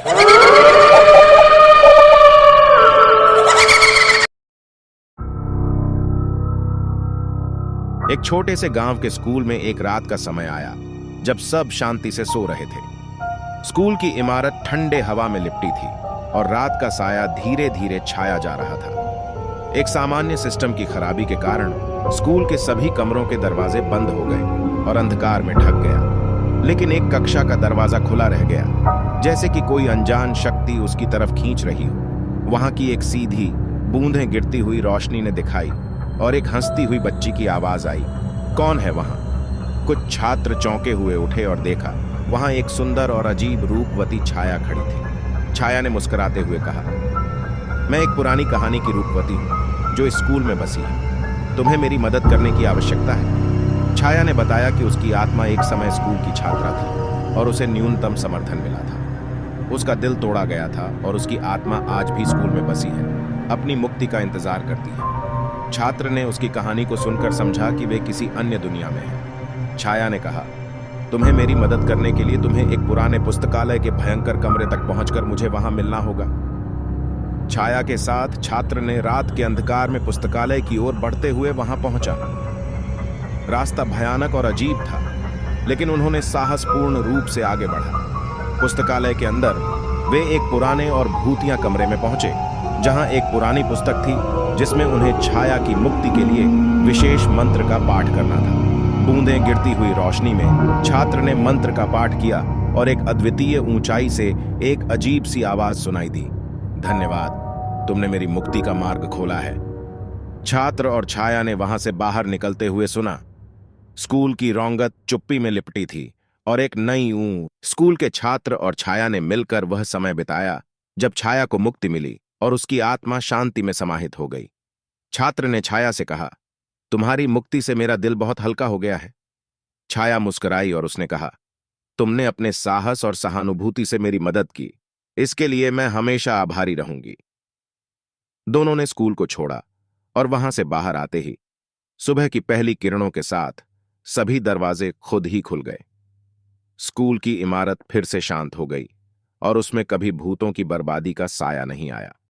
एक छोटे से गांव के स्कूल में एक रात का समय आया जब सब शांति से सो रहे थे। स्कूल की इमारत ठंडे हवा में लिपटी थी और रात का साया धीरे धीरे छाया जा रहा था। एक सामान्य सिस्टम की खराबी के कारण स्कूल के सभी कमरों के दरवाजे बंद हो गए और अंधकार में ढक गया। लेकिन एक कक्षा का दरवाजा खुला रह गया, जैसे कि कोई अनजान शक्ति उसकी तरफ खींच रही हो। वहां की एक सीधी बूंदें गिरती हुई रोशनी ने दिखाई और एक हंसती हुई बच्ची की आवाज आई, कौन है वहां? कुछ छात्र चौंके हुए उठे और देखा, वहां एक सुंदर और अजीब रूपवती छाया खड़ी थी। छाया ने मुस्कुराते हुए कहा, मैं एक पुरानी कहानी की रूपवती हूं जो इस स्कूल में बसी है। तुम्हें मेरी मदद करने की आवश्यकता है। छाया ने बताया कि उसकी आत्मा एक समय स्कूल की छात्रा थी और उसे न्यूनतम समर्थन मिला था। उसका दिल तोड़ा गया था और उसकी आत्मा आज भी स्कूल में बसी है, अपनी मुक्ति का इंतजार करती है। छात्र ने उसकी कहानी को सुनकर समझा कि वे किसी अन्य दुनिया में हैं। छाया ने कहा, तुम्हें मेरी मदद करने के लिए तुम्हें एक पुराने पुस्तकालय के भयंकर कमरे तक पहुंचकर मुझे वहां मिलना होगा। छाया के साथ छात्र ने रात के अंधकार में पुस्तकालय की ओर बढ़ते हुए वहां पहुंचा। रास्ता भयानक और अजीब था, लेकिन उन्होंने साहसपूर्ण रूप से आगे बढ़ा। पुस्तकालय के अंदर वे एक पुराने और भूतिया कमरे में पहुंचे, जहां एक पुरानी पुस्तक थी जिसमें उन्हें छाया की मुक्ति के लिए विशेष मंत्र का पाठ करना था। बूंदें गिरती हुई रोशनी में छात्र ने मंत्र का पाठ किया और एक अद्वितीय ऊंचाई से एक अजीब सी आवाज सुनाई दी, धन्यवाद, तुमने मेरी मुक्ति का मार्ग खोला है। छात्र और छाया ने वहां से बाहर निकलते हुए सुना। स्कूल की रौंगत चुप्पी में लिपटी थी और एक नई ऊं स्कूल के छात्र और छाया ने मिलकर वह समय बिताया जब छाया को मुक्ति मिली और उसकी आत्मा शांति में समाहित हो गई। छात्र ने छाया से कहा, तुम्हारी मुक्ति से मेरा दिल बहुत हल्का हो गया है। छाया मुस्कुराई और उसने कहा, तुमने अपने साहस और सहानुभूति से मेरी मदद की, इसके लिए मैं हमेशा आभारी रहूंगी। दोनों ने स्कूल को छोड़ा और वहां से बाहर आते ही सुबह की पहली किरणों के साथ सभी दरवाजे खुद ही खुल गए। स्कूल की इमारत फिर से शांत हो गई और उसमें कभी भूतों की बर्बादी का साया नहीं आया।